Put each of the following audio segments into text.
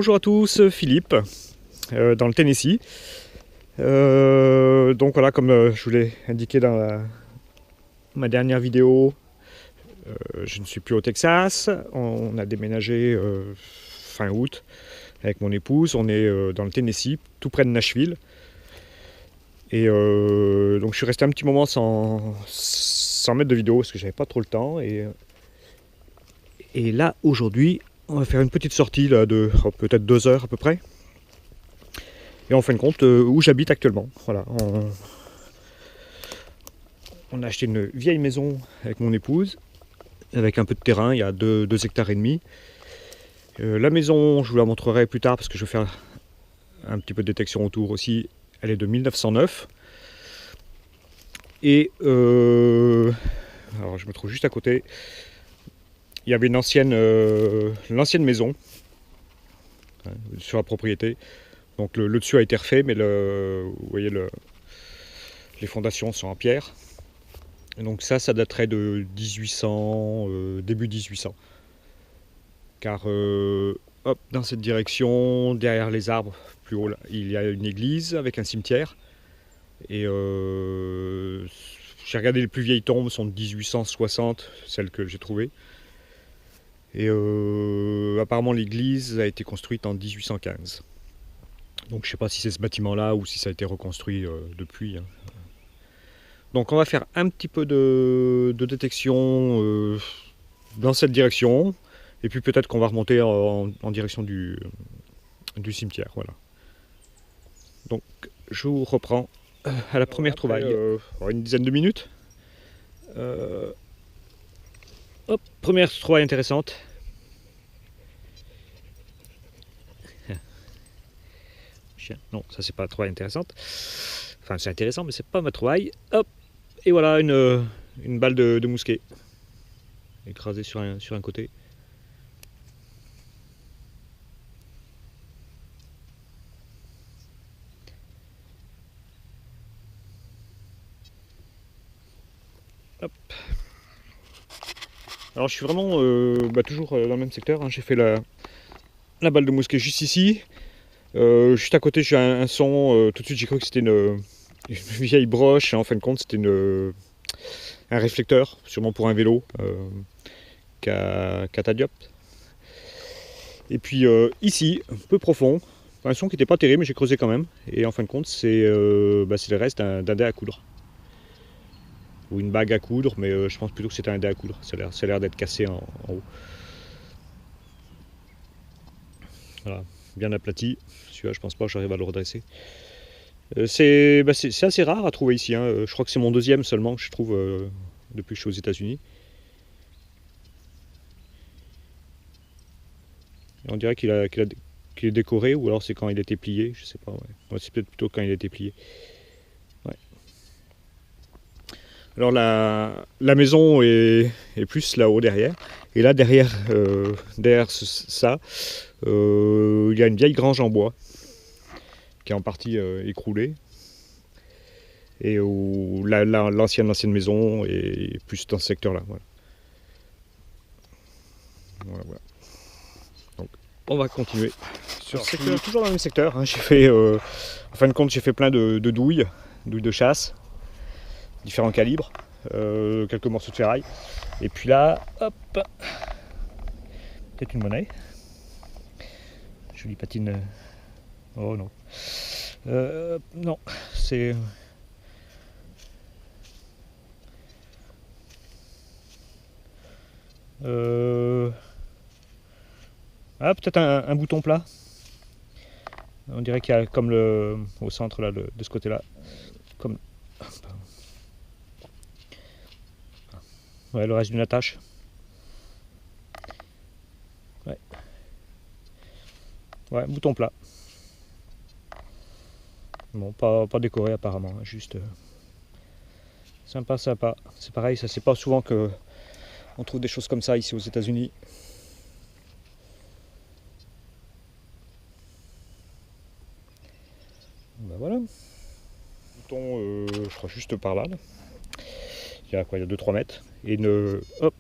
Bonjour à tous, Philippe, dans le Tennessee. Donc voilà, comme je vous l'ai indiqué dans ma dernière vidéo, je ne suis plus au Texas. On a déménagé fin août avec mon épouse. On est dans le Tennessee, tout près de Nashville. Et donc je suis resté un petit moment sans mettre de vidéo parce que j'avais pas trop le temps. Et là, aujourd'hui, on va faire une petite sortie là, de peut-être 2 heures à peu près. Et en fin de compte, où j'habite actuellement. Voilà, on a acheté une vieille maison avec mon épouse, avec un peu de terrain, il y a 2 hectares et demi. La maison, je vous la montrerai plus tard parce que je vais faire un petit peu de détection autour aussi. Elle est de 1909. Et alors je me trouve juste à côté. Il y avait l'ancienne maison sur la propriété. Donc le dessus a été refait, mais vous voyez les fondations sont en pierre. Et donc ça daterait de 1800, début 1800. Car hop, dans cette direction, derrière les arbres, plus haut, là, il y a une église avec un cimetière. Et j'ai regardé les plus vieilles tombes, sont de 1860, celles que j'ai trouvées. Et apparemment l'église a été construite en 1815. Donc je ne sais pas si c'est ce bâtiment-là ou si ça a été reconstruit depuis. Hein. Donc on va faire un petit peu de détection dans cette direction. Et puis peut-être qu'on va remonter en direction du cimetière. Voilà. Donc je vous reprends à la première trouvaille. Une dizaine de minutes. Hop, première trouvaille intéressante. Non, ça c'est pas la trouvaille intéressante. Enfin c'est intéressant mais c'est pas ma trouvaille. Hop, et voilà une balle de mousquet. Écrasée sur un côté. Hop. Alors je suis vraiment toujours dans le même secteur. Hein. J'ai fait la balle de mousquet juste ici. Juste à côté j'ai un son. Tout de suite j'ai cru que c'était une vieille broche. En fin de compte c'était un réflecteur, sûrement pour un vélo. Catadiopte. Et puis ici, un peu profond, un son qui n'était pas terrible mais j'ai creusé quand même. Et en fin de compte c'est le reste d'un dé à coudre. Ou une bague à coudre, mais je pense plutôt que c'était un dé à coudre. Ça a l'air d'être cassé en haut. Voilà, bien aplati. Celui-là, je pense pas que j'arrive à le redresser. C'est assez rare à trouver ici. Hein. Je crois que c'est mon deuxième seulement que je trouve depuis que je suis aux États-Unis. On dirait qu'il est décoré, ou alors c'est quand il a été plié, je sais pas. Ouais, c'est peut-être plutôt quand il a été plié. Ouais. Alors la maison est plus là-haut derrière. Et là derrière, ça, il y a une vieille grange en bois qui est en partie écroulée. Et où l'ancienne maison est plus dans ce secteur-là. Voilà. Voilà. Donc on va continuer sur ce secteur. Toujours dans le même secteur. Hein. J'ai fait, en fin de compte, j'ai fait plein de douilles de chasse, différents calibres, quelques morceaux de ferraille. Et puis là, hop, peut-être une monnaie. Jolie patine. Oh non. Non, c'est. Ah, peut-être un bouton plat. On dirait qu'il y a comme au centre là, de ce côté-là. Comme. Ouais, le reste d'une attache. Ouais, bouton plat. Bon, pas décoré apparemment, juste sympa. C'est pareil, ça c'est pas souvent que on trouve des choses comme ça ici aux États-Unis. Ben voilà. Bouton, je crois juste par là. Il y a quoi, il y a 2-3 mètres. Et une. Hop.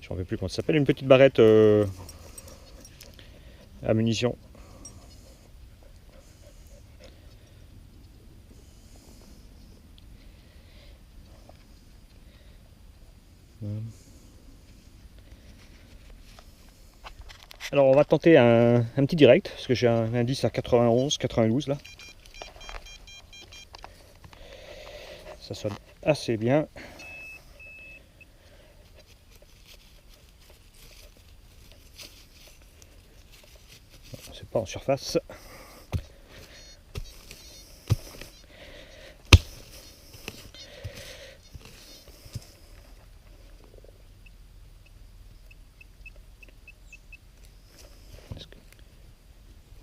Je ne rappelle plus comment ça s'appelle, une petite barrette à munitions. Alors on va tenter un petit direct, parce que j'ai un indice à 91, 92 là. Ça sonne assez bien. C'est pas en surface.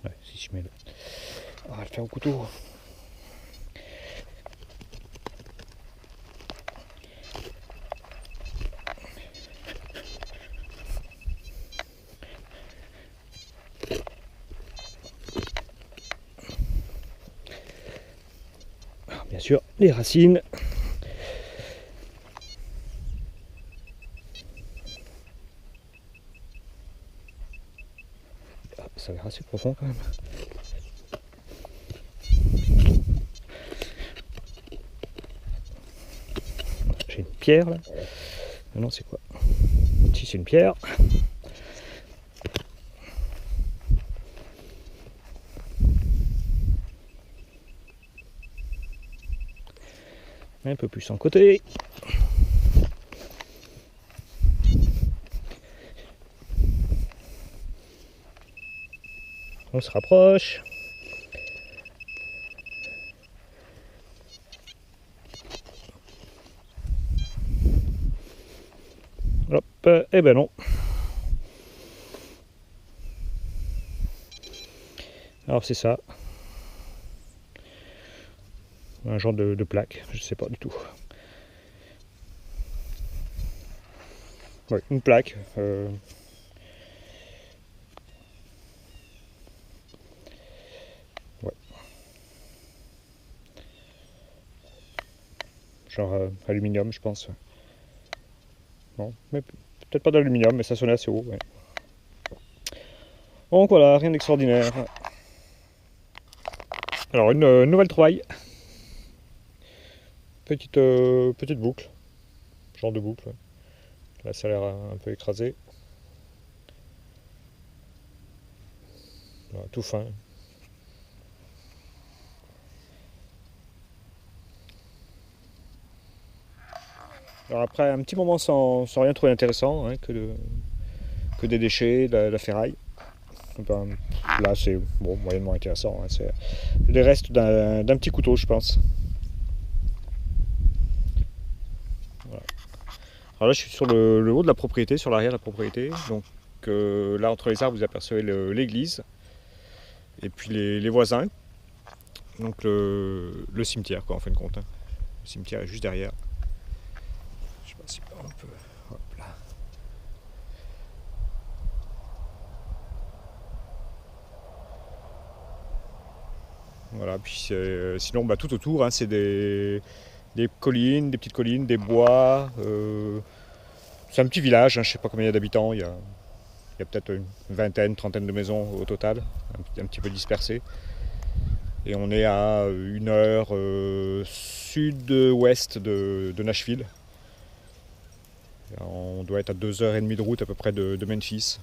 Ouais, si je mets le... On va le faire au couteau. Alors, bien sûr, les racines. Ah, ça a l'air assez profond quand même. J'ai une pierre là. Non, c'est quoi? Si, c'est une pierre. Un peu plus en côté. On se rapproche. Hop, eh ben non. Alors c'est ça. Un genre de plaque, je sais pas du tout. Ouais, une plaque. Ouais. Genre aluminium, je pense. Non, mais peut-être pas d'aluminium, mais ça sonnait assez haut. Ouais. Donc voilà, rien d'extraordinaire. Alors une nouvelle trouvaille. Petite boucle. Genre de boucle. Ouais. Là ça a l'air un peu écrasé. Voilà, tout fin. Alors après un petit moment sans rien trouver intéressant, hein, que des déchets, de la ferraille. Ben, là c'est bon, moyennement intéressant. Hein, c'est les restes d'un petit couteau, je pense. Voilà. Alors là je suis sur le haut de la propriété, sur l'arrière de la propriété. Donc là entre les arbres vous apercevez l'église et puis les voisins. Donc le cimetière quoi en fin de compte. Hein. Le cimetière est juste derrière. Je sais pas si on peut. Hop là. Voilà, puis sinon bah, tout autour, hein, c'est des collines, des petites collines, des bois. C'est un petit village, hein, je ne sais pas combien il y a d'habitants, il y a peut-être une vingtaine, trentaine de maisons au total, un petit peu dispersées. Et on est à 1 heure sud-ouest de Nashville. On doit être à 2h30 de route à peu près de Memphis.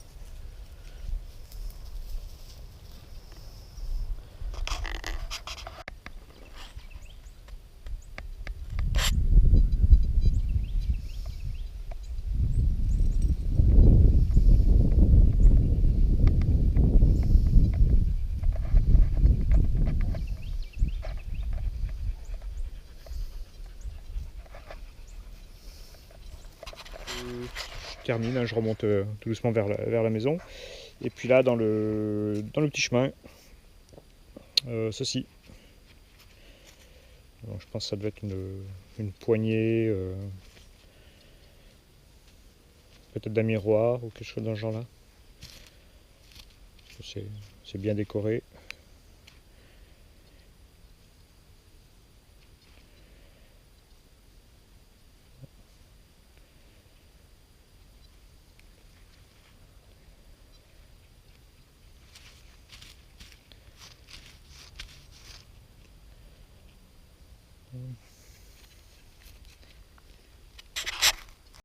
Je termine, hein, je remonte tout doucement vers la maison. Et puis là, dans le petit chemin, ceci. Donc, je pense que ça devait être une poignée, peut-être d'un miroir ou quelque chose dans ce genre-là. C'est bien décoré.